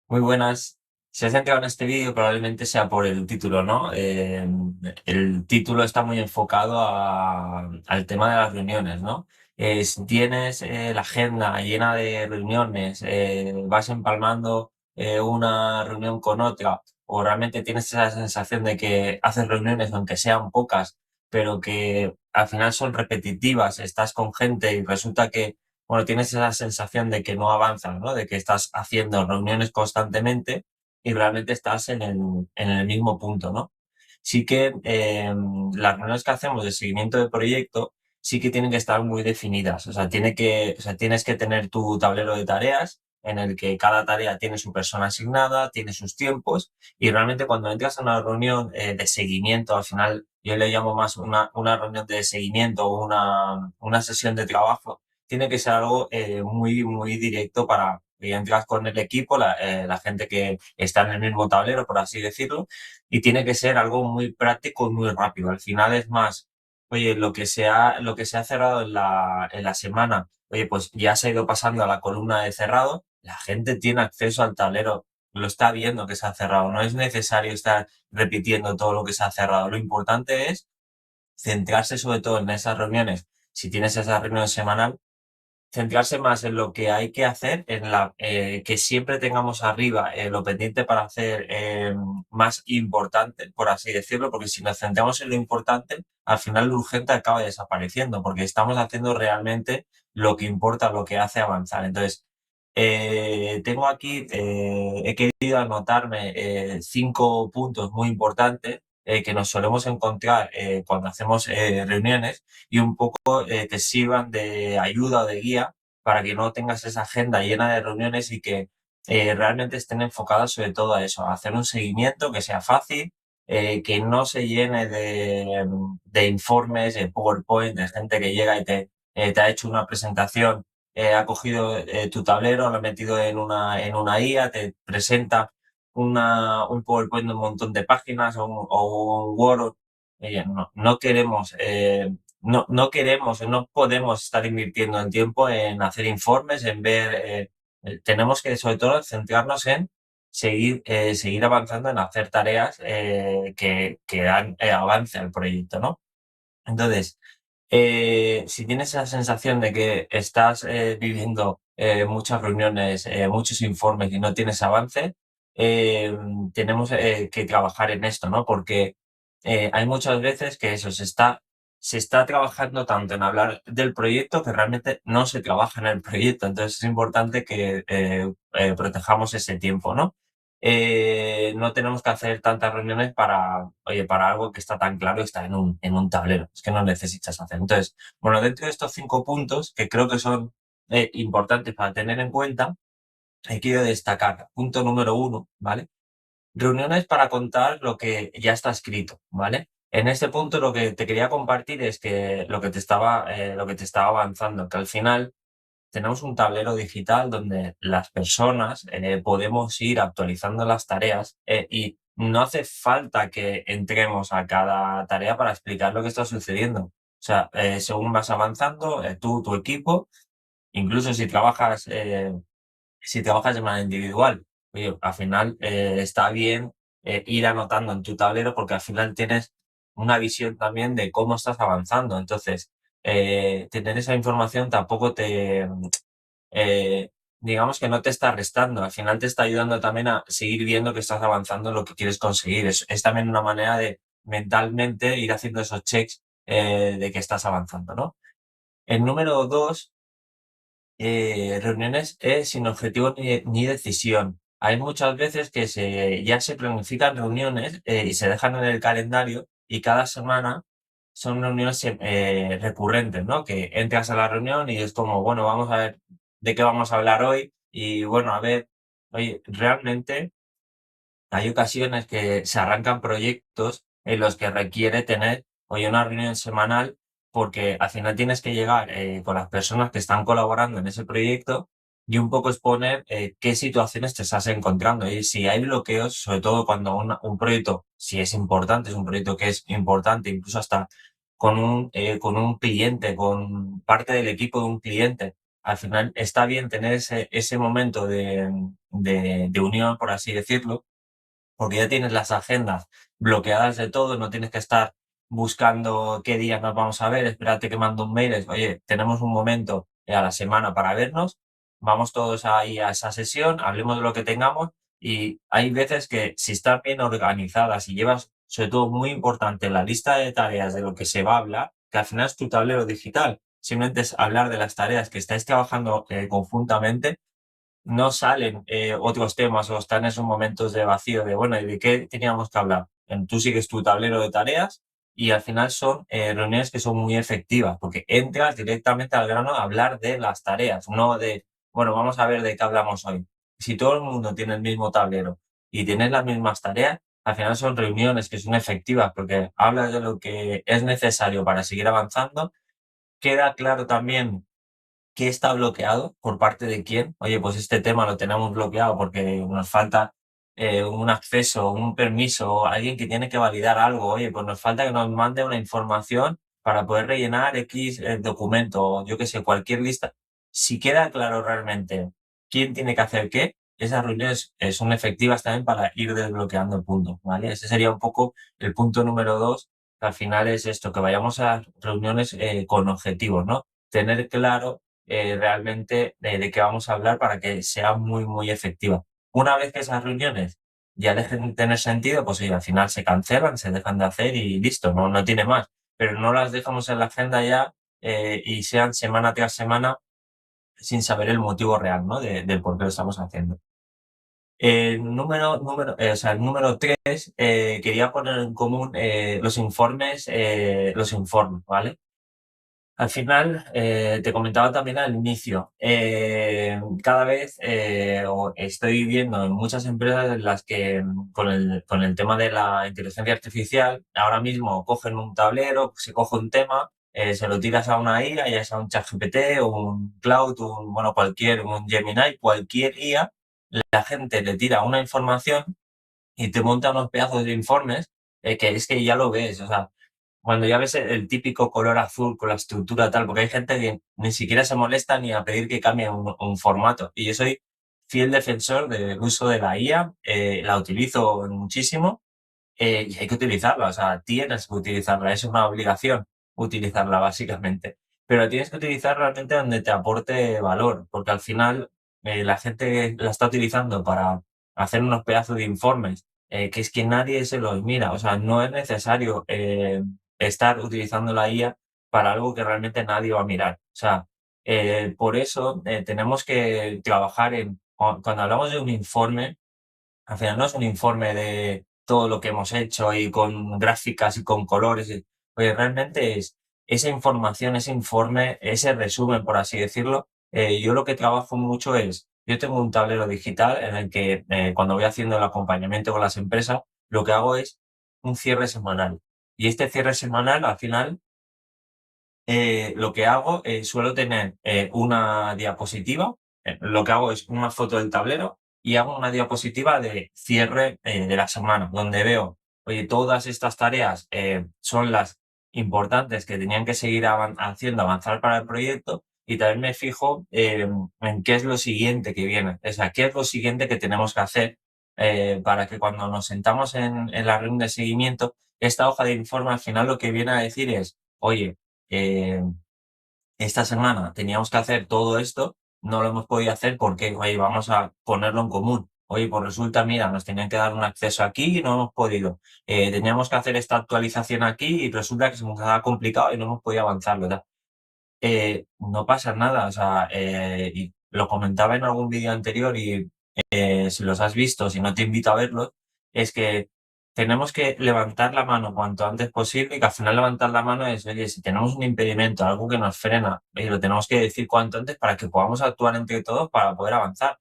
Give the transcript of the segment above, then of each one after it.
Muy buenas. Si has entrado en este vídeo, probablemente sea por el título, ¿no? El título está muy enfocado al tema de las reuniones, ¿no? Si tienes la agenda llena de reuniones, vas empalmando una reunión con otra, o realmente tienes esa sensación de que haces reuniones, aunque sean pocas, pero que al final son repetitivas, estás con gente y resulta que bueno, tienes esa sensación de que no avanzas, ¿no? De que estás haciendo reuniones constantemente y realmente estás en el mismo punto, ¿no? Sí que las reuniones que hacemos de seguimiento de proyecto sí que tienen que estar muy definidas. O sea, tienes que tener tu tablero de tareas en el que cada tarea tiene su persona asignada, tiene sus tiempos y realmente cuando entras a una reunión de seguimiento, al final yo le llamo más una reunión de seguimiento o una sesión de trabajo, tiene que ser algo muy, muy directo para que entras con el equipo, la gente que está en el mismo tablero, por así decirlo, y tiene que ser algo muy práctico y muy rápido. Al final es más, oye, lo que se ha cerrado en la semana, oye, pues ya se ha ido pasando a la columna de cerrado, la gente tiene acceso al tablero, lo está viendo que se ha cerrado, no es necesario estar repitiendo todo lo que se ha cerrado. Lo importante es centrarse sobre todo en esas reuniones, si tienes esa reunión semanal, centrarse más en lo que hay que hacer, que siempre tengamos arriba lo pendiente para hacer más importante, por así decirlo, porque si nos centramos en lo importante, al final lo urgente acaba desapareciendo, porque estamos haciendo realmente lo que importa, lo que hace avanzar. Entonces, tengo aquí, he querido anotarme 5 puntos muy importantes que nos solemos encontrar cuando hacemos reuniones y un poco te sirvan de ayuda o de guía para que no tengas esa agenda llena de reuniones y que realmente estén enfocadas sobre todo a eso, a hacer un seguimiento que sea fácil, que no se llene de informes, de PowerPoint, de gente que llega y te ha hecho una presentación, ha cogido tu tablero, lo ha metido en una IA, te presenta un PowerPoint de un montón de páginas o un Word. Oye, no queremos no queremos, no podemos estar invirtiendo el tiempo en hacer informes, en ver, tenemos que sobre todo centrarnos en seguir avanzando en hacer tareas que dan avance al proyecto, ¿no? Entonces, si tienes esa sensación de que estás viviendo muchas reuniones, muchos informes y no tienes avance, eh, tenemos que trabajar en esto, ¿no? Porque hay muchas veces que eso se está trabajando tanto en hablar del proyecto que realmente no se trabaja en el proyecto. Entonces es importante que protejamos ese tiempo, ¿no? No tenemos que hacer tantas reuniones oye, para algo que está tan claro y está en un tablero. Es que no necesitas hacer. Entonces, bueno, dentro de estos 5 puntos, que creo que son importantes para tener en cuenta, quiero destacar, punto número 1, ¿vale? Reuniones para contar lo que ya está escrito, ¿vale? En este punto lo que te quería compartir es que lo que te estaba avanzando, que al final tenemos un tablero digital donde las personas podemos ir actualizando las tareas y no hace falta que entremos a cada tarea para explicar lo que está sucediendo. O sea, según vas avanzando, tú, tu equipo, incluso si trabajas de manera individual, oye, al final está bien ir anotando en tu tablero porque al final tienes una visión también de cómo estás avanzando. Entonces, tener esa información tampoco eh, digamos que no te está restando, al final te está ayudando también a seguir viendo que estás avanzando en lo que quieres conseguir. Es también una manera de mentalmente ir haciendo esos checks de que estás avanzando, ¿no? El número 2, reuniones sin objetivo ni decisión. Hay muchas veces que ya se planifican reuniones y se dejan en el calendario y cada semana son reuniones recurrentes, ¿no? Que entras a la reunión y es como, bueno, vamos a ver de qué vamos a hablar hoy y bueno, a ver, oye, realmente hay ocasiones que se arrancan proyectos en los que requiere tener, oye, una reunión semanal porque al final tienes que llegar con las personas que están colaborando en ese proyecto y un poco exponer qué situaciones te estás encontrando. Y si hay bloqueos, sobre todo cuando un proyecto, si es importante, es un proyecto que es importante, incluso hasta con un cliente, con parte del equipo de un cliente, al final está bien tener ese momento de unión, por así decirlo, porque ya tienes las agendas bloqueadas de todo, no tienes que estar buscando qué días nos vamos a ver, espérate que mando un mail, oye, tenemos un momento a la semana para vernos, vamos todos ahí a esa sesión, hablemos de lo que tengamos y hay veces que si están bien organizadas y llevas, sobre todo muy importante, la lista de tareas de lo que se va a hablar, que al final es tu tablero digital, simplemente es hablar de las tareas que estáis trabajando conjuntamente, no salen otros temas o están en esos momentos de vacío de, bueno, ¿y de qué teníamos que hablar? Tú sigues tu tablero de tareas y al final son reuniones que son muy efectivas porque entras directamente al grano a hablar de las tareas, no de, bueno, vamos a ver de qué hablamos hoy. Si todo el mundo tiene el mismo tablero y tienes las mismas tareas, al final son reuniones que son efectivas porque hablas de lo que es necesario para seguir avanzando. Queda claro también qué está bloqueado, por parte de quién. Oye, pues este tema lo tenemos bloqueado porque nos falta un acceso, un permiso, alguien que tiene que validar algo. Oye, pues nos falta que nos mande una información para poder rellenar X documento, yo qué sé, cualquier lista. Si queda claro realmente quién tiene que hacer qué, esas reuniones son efectivas también para ir desbloqueando puntos, ¿vale? Ese sería un poco el punto número dos, que al final es esto, que vayamos a reuniones con objetivos, ¿no? Tener claro realmente de qué vamos a hablar para que sea muy, muy efectiva. Una vez que esas reuniones ya dejen de tener sentido, pues oye, al final se cancelan, se dejan de hacer y listo, no tiene más. Pero no las dejamos en la agenda ya y sean semana tras semana sin saber el motivo real, ¿no? Del por qué lo estamos haciendo. O sea, el número tres, quería poner en común los informes, ¿vale? Al final, te comentaba también al inicio, cada vez estoy viendo en muchas empresas en las que con el tema de la inteligencia artificial, ahora mismo cogen un tablero, se coge un tema, se lo tiras a una IA, ya sea un ChatGPT o un Cloud, bueno, un Gemini, cualquier IA, la gente le tira una información y te monta unos pedazos de informes que es que ya lo ves, o sea, cuando ya ves el típico color azul con la estructura tal, porque hay gente que ni siquiera se molesta ni a pedir que cambie un formato. Y yo soy fiel defensor del uso de la IA, la utilizo muchísimo y hay que utilizarla, o sea, tienes que utilizarla, es una obligación utilizarla básicamente. Pero tienes que utilizar realmente donde te aporte valor, porque al final la gente la está utilizando para hacer unos pedazos de informes, que es que nadie se los mira, o sea, no es necesario estar utilizando la IA para algo que realmente nadie va a mirar. O sea, por eso tenemos que trabajar cuando hablamos de un informe, al final no es un informe de todo lo que hemos hecho y con gráficas y con colores. Oye, realmente es esa información, ese informe, ese resumen, por así decirlo. Yo lo que trabajo mucho es, yo tengo un tablero digital en el que cuando voy haciendo el acompañamiento con las empresas, lo que hago es un cierre semanal. Y este cierre semanal, al final, lo que hago, suelo tener una diapositiva, lo que hago es una foto del tablero y hago una diapositiva de cierre de la semana, donde veo, oye, todas estas tareas son las importantes que tenían que seguir haciendo, avanzar para el proyecto y también me fijo en qué es lo siguiente que viene, o sea, qué es lo siguiente que tenemos que hacer para que cuando nos sentamos en la reunión de seguimiento, esta hoja de informe al final lo que viene a decir es, oye, eh, esta semana teníamos que hacer todo esto, no lo hemos podido hacer porque, oye, vamos a ponerlo en común. Oye, pues resulta, mira, nos tenían que dar un acceso aquí y no hemos podido. Teníamos que hacer esta actualización aquí y resulta que se nos ha complicado y no hemos podido avanzar, ¿verdad? No pasa nada, o sea, y lo comentaba en algún vídeo anterior y si los has visto, si no te invito a verlos, es que tenemos que levantar la mano cuanto antes posible y que al final levantar la mano es, oye, si tenemos un impedimento, algo que nos frena, y lo tenemos que decir cuanto antes para que podamos actuar entre todos para poder avanzar.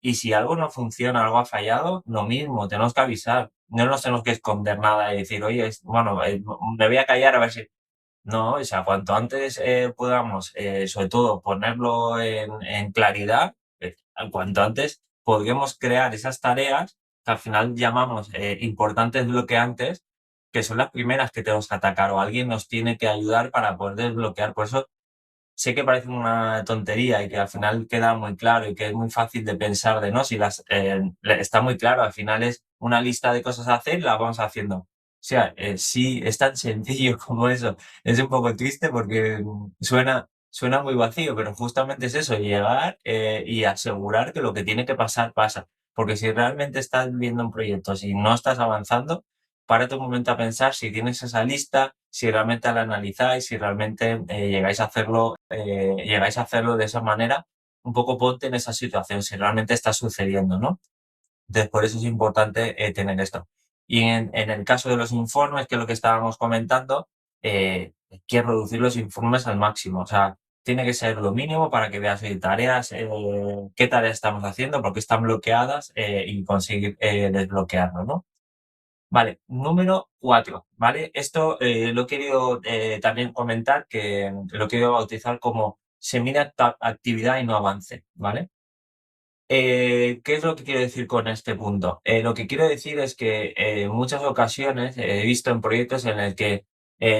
Y si algo no funciona, algo ha fallado, lo mismo, tenemos que avisar. No nos tenemos que esconder nada y decir, oye, bueno, me voy a callar a ver si no, o sea, cuanto antes podamos, sobre todo, ponerlo en claridad, cuanto antes podremos crear esas tareas que al final llamamos importantes bloqueantes, que son las primeras que tenemos que atacar o alguien nos tiene que ayudar para poder desbloquear. Por eso sé que parece una tontería y que al final queda muy claro y que es muy fácil de pensar de no, si está muy claro, al final es una lista de cosas a hacer y las vamos haciendo. O sea, sí, es tan sencillo como eso. Es un poco triste porque suena muy vacío, pero justamente es eso, llegar y asegurar que lo que tiene que pasar pasa. Porque si realmente estás viendo un proyecto, si no estás avanzando, párate un momento a pensar si tienes esa lista, si realmente la analizáis, si realmente llegáis a hacerlo de esa manera, un poco ponte en esa situación, si realmente está sucediendo, ¿no? Entonces, por eso es importante tener esto. Y en el caso de los informes, que es lo que estábamos comentando, hay que reducir los informes al máximo. O sea, tiene que ser lo mínimo para que veas tareas, qué tareas estamos haciendo, por qué están bloqueadas y conseguir desbloquearlo, ¿no? Vale, número 4, ¿vale? Esto lo he querido también comentar, que lo he querido bautizar como se mide actividad y no avance, ¿vale? ¿Qué es lo que quiero decir con este punto? Lo que quiero decir es que en muchas ocasiones he visto en proyectos en el que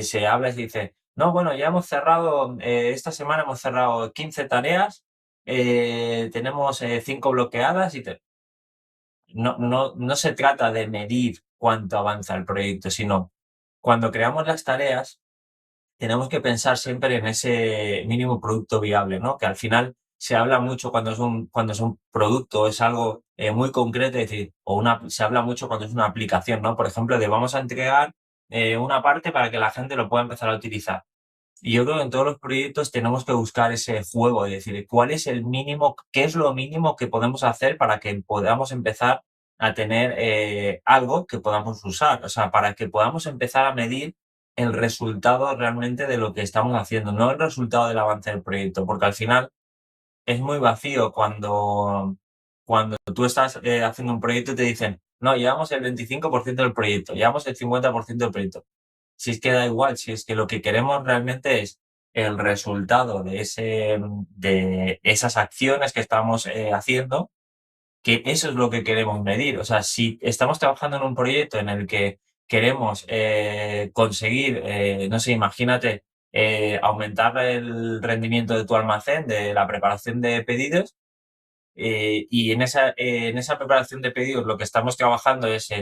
se habla y se dice, no, bueno, ya hemos cerrado, esta semana hemos cerrado 15 tareas, tenemos 5 bloqueadas no se trata de medir cuánto avanza el proyecto, sino cuando creamos las tareas tenemos que pensar siempre en ese mínimo producto viable, ¿no? Que al final se habla mucho cuando es un producto, es algo muy concreto, es decir, se habla mucho cuando es una aplicación, ¿no? Por ejemplo, de vamos a entregar una parte para que la gente lo pueda empezar a utilizar. Y yo creo que en todos los proyectos tenemos que buscar ese juego, es decir, cuál es el mínimo, qué es lo mínimo que podemos hacer para que podamos empezar a tener algo que podamos usar, o sea, para que podamos empezar a medir el resultado realmente de lo que estamos haciendo, no el resultado del avance del proyecto, porque al final es muy vacío cuando tú estás haciendo un proyecto y te dicen, no, llevamos el 25% del proyecto, llevamos el 50% del proyecto. Si es que da igual, si es que lo que queremos realmente es el resultado de esas acciones que estamos haciendo, que eso es lo que queremos medir. O sea, si estamos trabajando en un proyecto en el que queremos conseguir, no sé, imagínate, aumentar el rendimiento de tu almacén, de la preparación de pedidos, y en esa preparación de pedidos lo que estamos trabajando es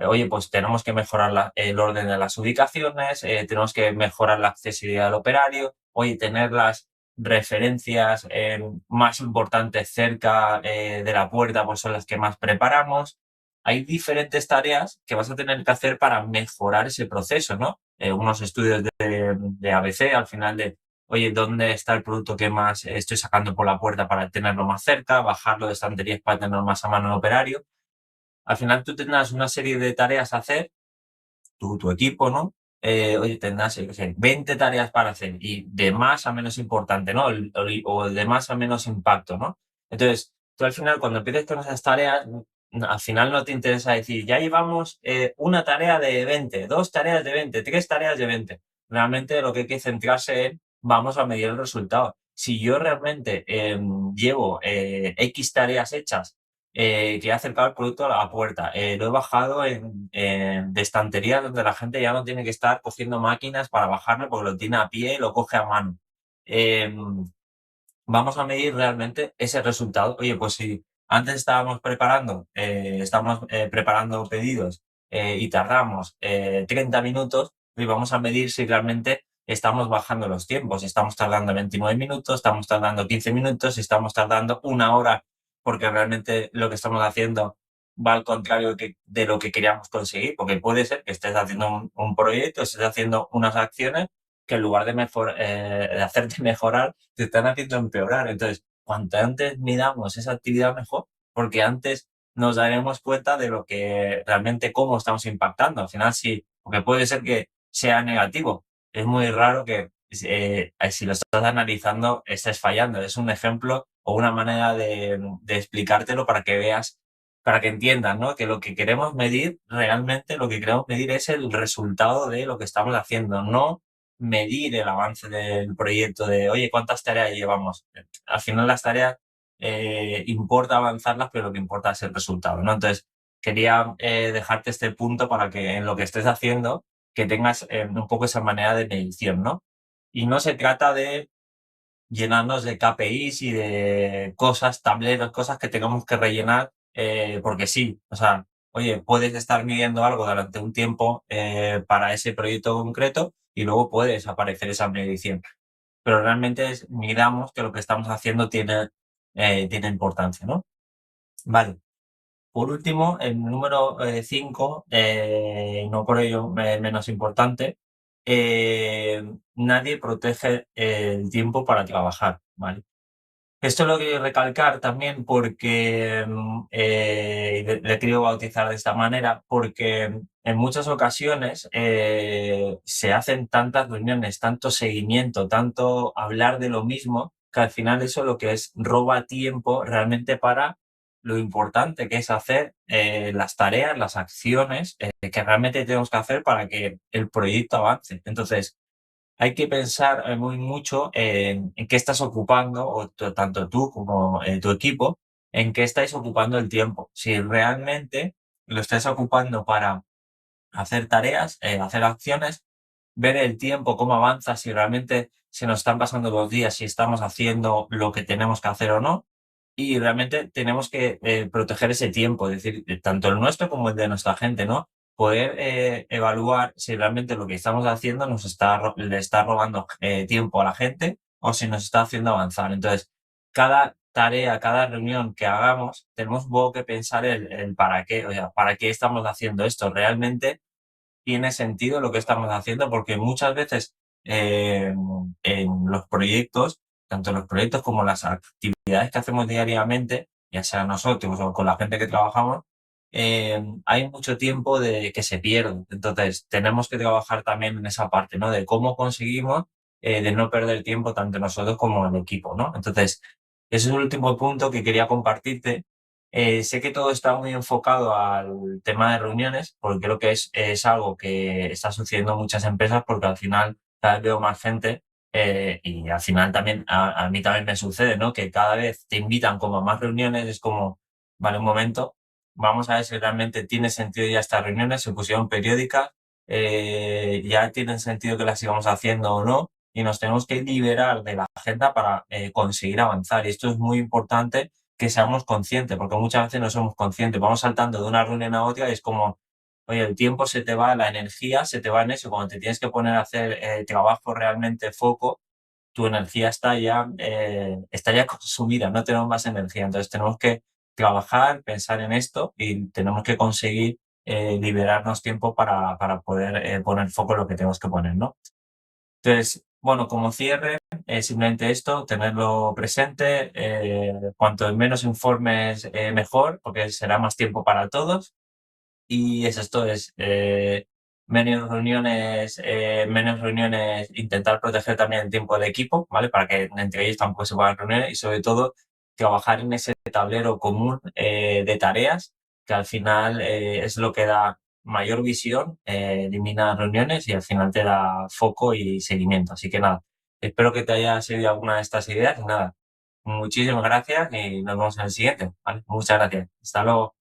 oye, pues tenemos que mejorar el orden de las ubicaciones, tenemos que mejorar la accesibilidad al operario, oye, tener las referencias más importantes cerca de la puerta, pues son las que más preparamos. Hay diferentes tareas que vas a tener que hacer para mejorar ese proceso, ¿no? Unos estudios de ABC al final de oye, ¿dónde está el producto que más estoy sacando por la puerta para tenerlo más cerca? Bajarlo de estanterías para tenerlo más a mano en operario. Al final tú tendrás una serie de tareas a hacer, tu equipo, ¿no? Oye, tendrás, yo qué sé, 20 tareas para hacer y de más a menos importante, ¿no? O de más a menos impacto, ¿no? Entonces, tú al final, cuando empieces con esas tareas, al final no te interesa decir, ya llevamos una tarea de 20, dos tareas de 20, tres tareas de 20. Realmente lo que hay que centrarse en, vamos a medir el resultado. Si yo realmente llevo X tareas hechas que he acercado el producto a la puerta. Lo he bajado de estanterías donde la gente ya no tiene que estar cogiendo máquinas para bajarlo porque lo tiene a pie, lo coge a mano. Vamos a medir realmente ese resultado. Oye, pues si antes estábamos preparando pedidos y tardamos 30 minutos, hoy vamos a medir si realmente estamos bajando los tiempos. Estamos tardando 29 minutos, estamos tardando 15 minutos, estamos tardando una hora porque realmente lo que estamos haciendo va al contrario de lo que queríamos conseguir, porque puede ser que estés haciendo un proyecto, estés haciendo unas acciones que en lugar de hacerte mejorar, te están haciendo empeorar. Entonces, cuanto antes midamos esa actividad mejor, porque antes nos daremos cuenta de lo que realmente cómo estamos impactando. Al final, sí, porque puede ser que sea negativo. Es muy raro que si lo estás analizando estés fallando. Es un ejemplo o una manera de explicártelo para que veas, para que entiendas, ¿no? Que lo que queremos medir, realmente lo que queremos medir es el resultado de lo que estamos haciendo, no medir el avance del proyecto de, oye, ¿cuántas tareas llevamos? Al final las tareas importa avanzarlas, pero lo que importa es el resultado, ¿no? Entonces, quería dejarte este punto para que en lo que estés haciendo, que tengas un poco esa manera de medición, ¿no? Y no se trata de llenarnos de KPIs y de cosas, tableros, cosas que tengamos que rellenar, porque sí, o sea, oye, puedes estar midiendo algo durante un tiempo para ese proyecto concreto y luego puede desaparecer esa medición. Pero realmente miramos que lo que estamos haciendo tiene importancia, ¿no? Vale. Por último, el número 5, no por ello menos importante, nadie protege el tiempo para trabajar, ¿vale? Esto lo quiero recalcar también porque le quiero bautizar de esta manera, porque en muchas ocasiones se hacen tantas reuniones, tanto seguimiento, tanto hablar de lo mismo, que al final eso lo que es roba tiempo realmente para lo importante que es hacer las tareas, las acciones que realmente tenemos que hacer para que el proyecto avance. Entonces, hay que pensar muy mucho en qué estás ocupando, tanto tú como tu equipo, en qué estáis ocupando el tiempo. Si realmente lo estáis ocupando para hacer tareas, hacer acciones, ver el tiempo, cómo avanza, si realmente se nos están pasando los días, si estamos haciendo lo que tenemos que hacer o no. Y realmente tenemos que proteger ese tiempo, es decir, tanto el nuestro como el de nuestra gente, ¿no? Poder evaluar si realmente lo que estamos haciendo le está robando tiempo a la gente o si nos está haciendo avanzar. Entonces, cada tarea, cada reunión que hagamos, tenemos un poco que pensar el para qué, o sea, para qué estamos haciendo esto. Realmente tiene sentido lo que estamos haciendo, porque muchas veces eh, en los proyectos, tanto en los proyectos como las actividades que hacemos diariamente, ya sea nosotros o con la gente que trabajamos, hay mucho tiempo que se pierde. Entonces, tenemos que trabajar también en esa parte, ¿no? De cómo conseguimos de no perder tiempo tanto nosotros como el equipo, ¿no? Entonces, ese es el último punto que quería compartirte. Sé que todo está muy enfocado al tema de reuniones, porque creo que es algo que está sucediendo en muchas empresas, porque al final cada vez veo más gente y al final también a mí también me sucede, ¿no? Que cada vez te invitan como a más reuniones, es como, vale, un momento, vamos a ver si realmente tiene sentido ya estas reuniones, se pusieron periódicas, ya tienen sentido que las sigamos haciendo o no, y nos tenemos que liberar de la agenda para conseguir avanzar. Y esto es muy importante que seamos conscientes, porque muchas veces no somos conscientes, vamos saltando de una reunión a otra y es como, oye, el tiempo se te va, la energía se te va en eso, cuando te tienes que poner a hacer trabajo realmente foco, tu energía está ya consumida, no tenemos más energía, entonces tenemos que trabajar, pensar en esto y tenemos que conseguir liberarnos tiempo para poder poner foco en lo que tenemos que poner, ¿no? Entonces, bueno, como cierre, simplemente esto, tenerlo presente, cuanto menos informes, mejor, porque será más tiempo para todos. Y es esto, es menos reuniones, intentar proteger también el tiempo de equipo, ¿vale? Para que entre ellos tampoco se puedan reunir y sobre todo trabajar en ese tablero común de tareas, que al final es lo que da mayor visión, elimina reuniones y al final te da foco y seguimiento. Así que nada, espero que te haya servido alguna de estas ideas y nada, muchísimas gracias y nos vemos en el siguiente, ¿vale? Muchas gracias. Hasta luego.